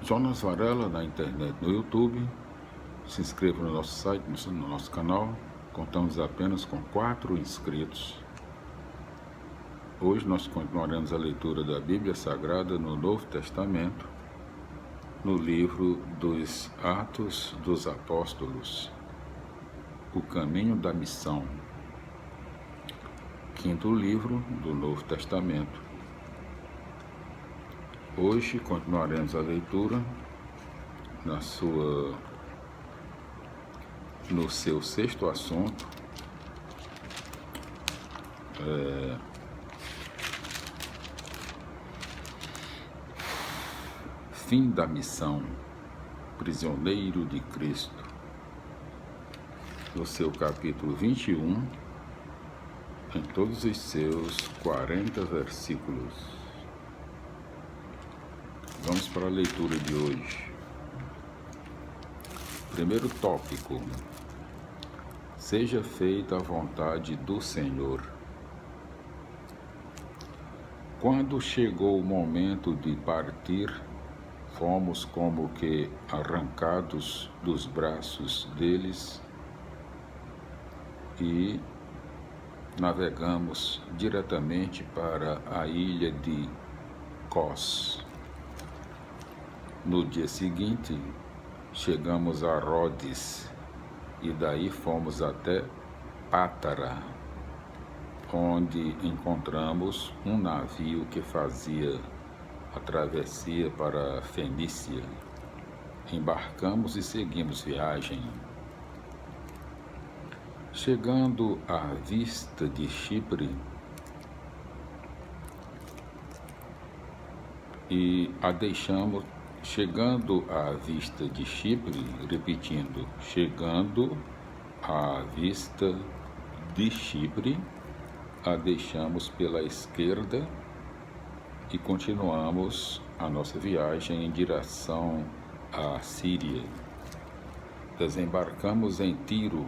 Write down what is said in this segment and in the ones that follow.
Jonas Varela na internet, no YouTube. Se inscreva no nosso site, no nosso canal. Contamos apenas com 4 inscritos. Hoje nós continuaremos a leitura da Bíblia Sagrada no Novo Testamento, no livro dos Atos dos Apóstolos, O Caminho da Missão, 5º livro do Novo Testamento. Hoje continuaremos a leitura no seu 6º assunto, fim da missão, prisioneiro de Cristo, no seu capítulo 21, em todos os seus 40 versículos. Vamos para a leitura de hoje. Primeiro tópico: seja feita a vontade do Senhor. Quando chegou o momento de partir, fomos como que arrancados dos braços deles e navegamos diretamente para a ilha de Cos. No dia seguinte, chegamos a Rodes e daí fomos até Pátara, onde encontramos um navio que fazia a travessia para a Fenícia. Embarcamos e seguimos viagem. Chegando à vista de Chipre e a deixamos. Chegando à vista de Chipre, repetindo, chegando à vista de Chipre, a deixamos pela esquerda e continuamos a nossa viagem em direção à Síria. Desembarcamos em Tiro,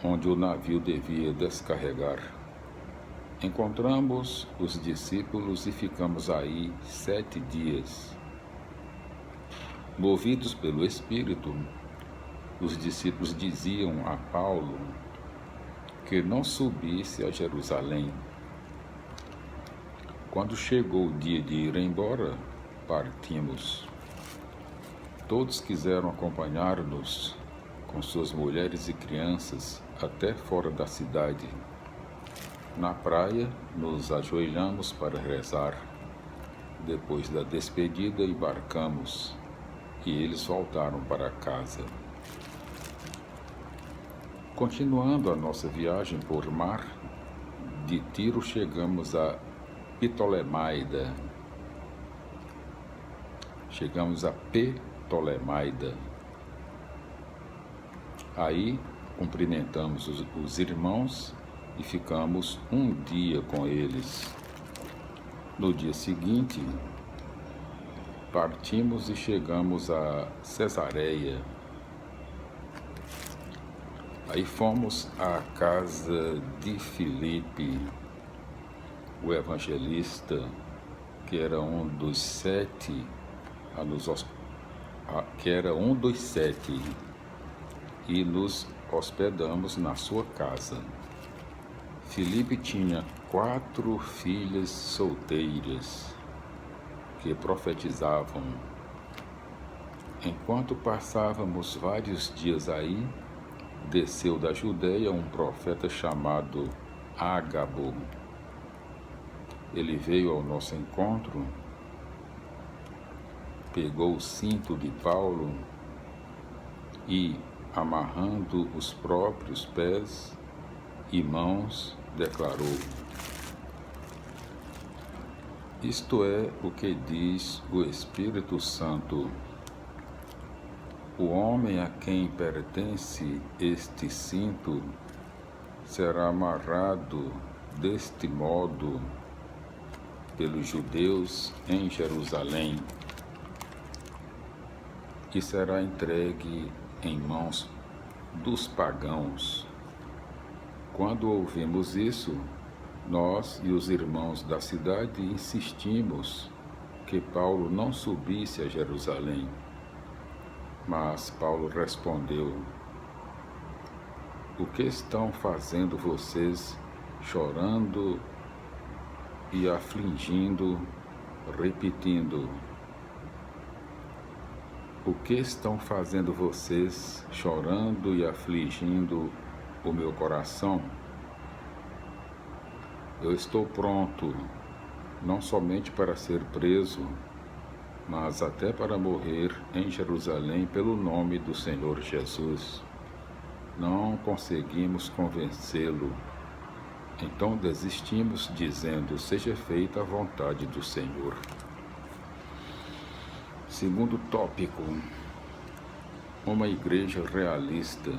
onde o navio devia descarregar. Encontramos os discípulos e ficamos aí 7 dias. Movidos pelo Espírito, os discípulos diziam a Paulo que não subisse a Jerusalém. Quando chegou o dia de ir embora, partimos. Todos quiseram acompanhar-nos com suas mulheres e crianças até fora da cidade. Na praia, nos ajoelhamos para rezar. Depois da despedida, embarcamos e eles voltaram para casa. Continuando a nossa viagem por mar, de Tiro chegamos a Ptolemaida. Aí cumprimentamos os irmãos e ficamos um dia com eles. No dia seguinte, partimos e chegamos a Cesareia. Aí fomos à casa de Filipe, o evangelista, que era um dos 7, e nos hospedamos na sua casa. Filipe tinha 4 filhas solteiras que profetizavam. Enquanto passávamos vários dias aí, desceu da Judeia um profeta chamado Ágabo. Ele veio ao nosso encontro, pegou o cinto de Paulo e, amarrando os próprios pés e mãos, declarou: isto é o que diz o Espírito Santo. O homem a quem pertence este cinto será amarrado deste modo pelos judeus em Jerusalém e será entregue em mãos dos pagãos. Quando ouvimos isso, nós e os irmãos da cidade insistimos que Paulo não subisse a Jerusalém. Mas Paulo respondeu: o que estão fazendo vocês chorando e afligindo, repetindo? O que estão fazendo vocês chorando e afligindo o meu coração? Eu estou pronto, não somente para ser preso, mas até para morrer em Jerusalém pelo nome do Senhor Jesus. Não conseguimos convencê-lo. Então desistimos, dizendo: seja feita a vontade do Senhor. Segundo tópico, uma igreja realista.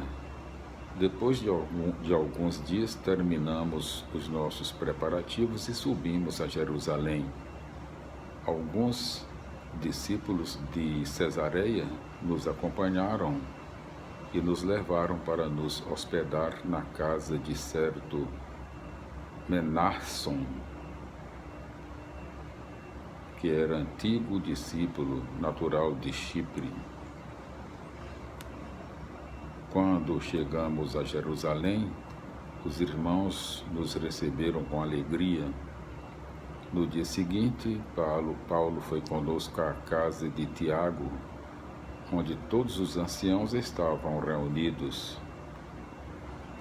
Depois de alguns dias, terminamos os nossos preparativos e subimos a Jerusalém. Alguns discípulos de Cesareia nos acompanharam e nos levaram para nos hospedar na casa de certo Menasson, que era antigo discípulo natural de Chipre. Quando chegamos a Jerusalém, os irmãos nos receberam com alegria. No dia seguinte, Paulo foi conosco à casa de Tiago, onde todos os anciãos estavam reunidos.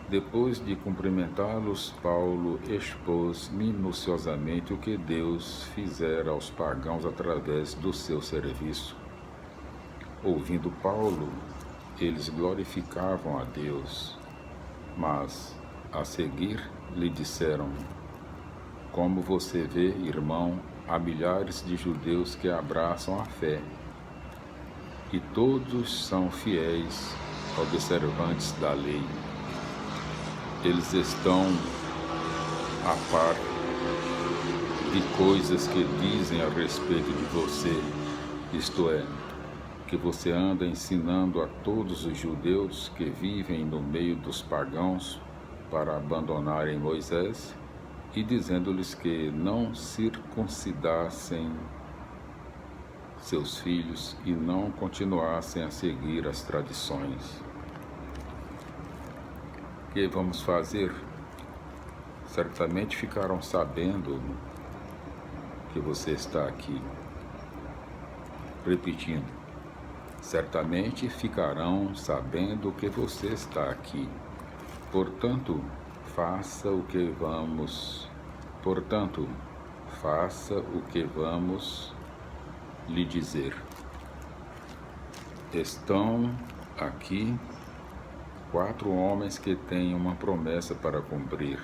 Depois de cumprimentá-los, Paulo expôs minuciosamente o que Deus fizera aos pagãos através do seu serviço. Ouvindo Paulo, eles glorificavam a Deus, mas, a seguir, lhe disseram: como você vê, irmão, há milhares de judeus que abraçam a fé, e todos são fiéis, observantes da lei. Eles estão a par de coisas que dizem a respeito de você, isto é, que você anda ensinando a todos os judeus que vivem no meio dos pagãos para abandonarem Moisés e dizendo-lhes que não circuncidassem seus filhos e não continuassem a seguir as tradições. O que vamos fazer? Certamente ficaram sabendo que você está aqui. Repetindo. Certamente ficarão sabendo que você está aqui. Portanto, faça o que vamos lhe dizer. Estão aqui 4 homens que têm uma promessa para cumprir.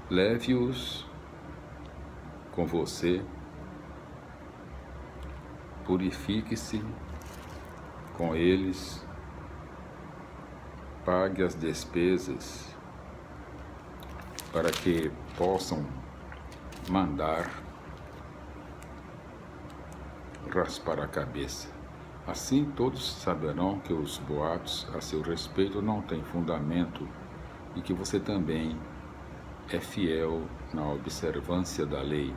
Leve-os com você. Purifique-se com eles, pague as despesas para que possam mandar raspar a cabeça. Assim todos saberão que os boatos a seu respeito não têm fundamento e que você também é fiel na observância da lei.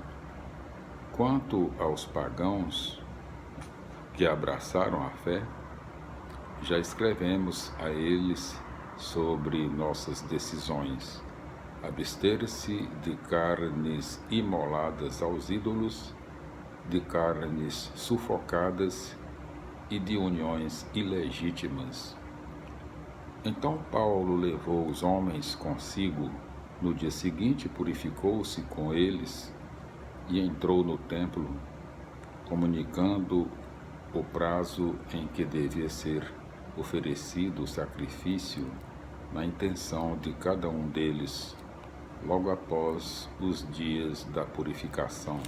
Quanto aos pagãos que abraçaram a fé, já escrevemos a eles sobre nossas decisões: abster-se de carnes imoladas aos ídolos, de carnes sufocadas e de uniões ilegítimas. Então Paulo levou os homens consigo. No dia seguinte purificou-se com eles e entrou no templo, comunicando o prazo em que devia ser oferecido o sacrifício na intenção de cada um deles, logo após os dias da purificação.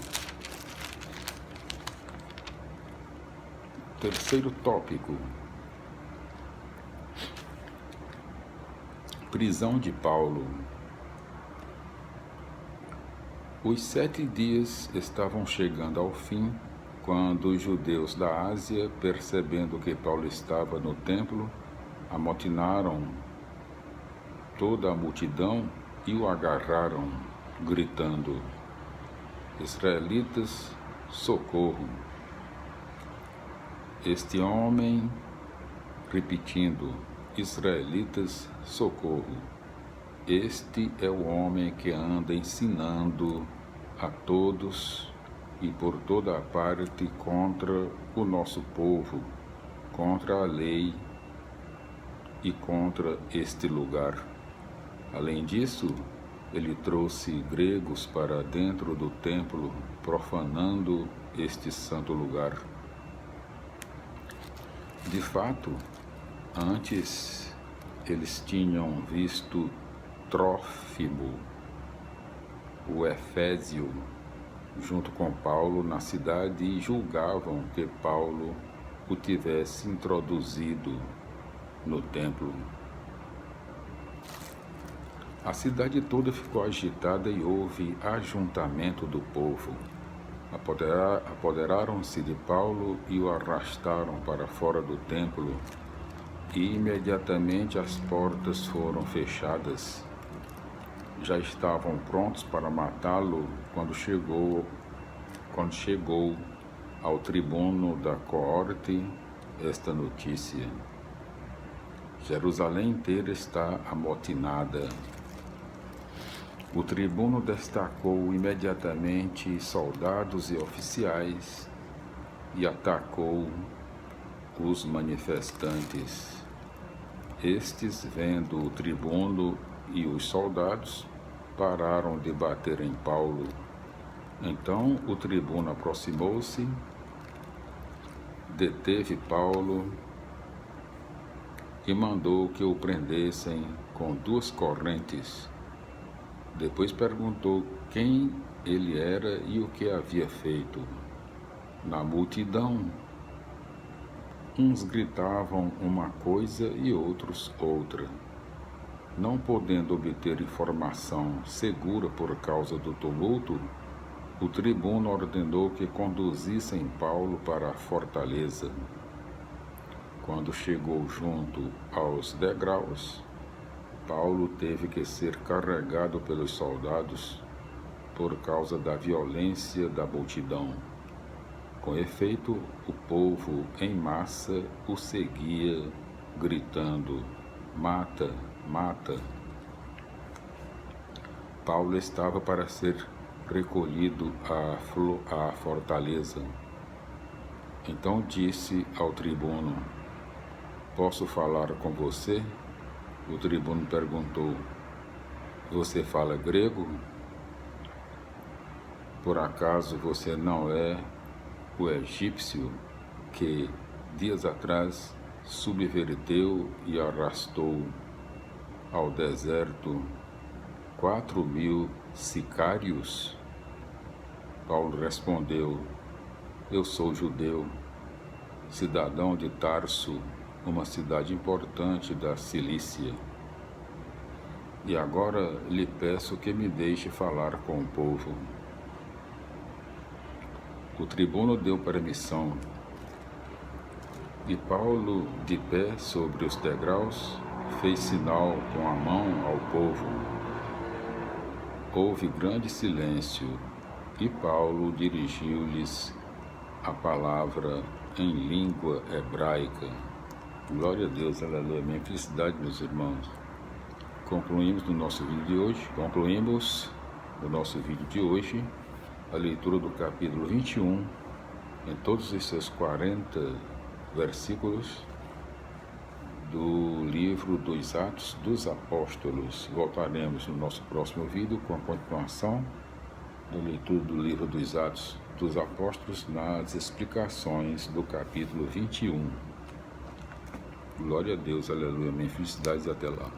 Terceiro tópico: prisão de Paulo. Os 7 dias estavam chegando ao fim quando os judeus da Ásia, percebendo que Paulo estava no templo, amotinaram toda a multidão e o agarraram, gritando: Israelitas, socorro. Este homem, repetindo, Israelitas, socorro. Este é o homem que anda ensinando a todos e por toda a parte contra o nosso povo, contra a lei e contra este lugar. Além disso, ele trouxe gregos para dentro do templo, profanando este santo lugar. De fato, antes eles tinham visto Trófimo, o Efésio, junto com Paulo na cidade e julgavam que Paulo o tivesse introduzido no templo. A cidade toda ficou agitada e houve ajuntamento do povo. Apoderaram-se de Paulo e o arrastaram para fora do templo, e imediatamente as portas foram fechadas. Já estavam prontos para matá-lo quando chegou ao tribuno da coorte esta notícia: Jerusalém inteira está amotinada. O tribuno destacou imediatamente soldados e oficiais e atacou os manifestantes. Estes, vendo o tribuno e os soldados, pararam de bater em Paulo. Então o tribuno aproximou-se, deteve Paulo e mandou que o prendessem com 2 correntes. Depois perguntou quem ele era e o que havia feito. Na multidão, uns gritavam uma coisa e outros outra. Não podendo obter informação segura por causa do tumulto, o tribuno ordenou que conduzissem Paulo para a fortaleza. Quando chegou junto aos degraus, Paulo teve que ser carregado pelos soldados por causa da violência da multidão. Com efeito, o povo em massa o seguia, gritando: "Mata, mata!" Paulo estava para ser recolhido à fortaleza. Então disse ao tribuno: "Posso falar com você?" O tribuno perguntou: "Você fala grego? Por acaso você não é o egípcio que, dias atrás, subverteu e arrastou ao deserto 4.000 sicários?" Paulo respondeu: "Eu sou judeu, cidadão de Tarso, uma cidade importante da Cilícia. E agora lhe peço que me deixe falar com o povo." O tribuno deu permissão, e Paulo, de pé sobre os degraus, fez sinal com a mão ao povo. Houve grande silêncio, e Paulo dirigiu-lhes a palavra em língua hebraica. Glória a Deus, aleluia, minha felicidade, meus irmãos. Concluímos no nosso vídeo de hoje a leitura do capítulo 21, em todos os seus 40 versículos do livro dos Atos dos Apóstolos. Voltaremos no nosso próximo vídeo com a continuação da leitura do livro dos Atos dos Apóstolos nas explicações do capítulo 21. Glória a Deus, aleluia, minha felicidade, até lá.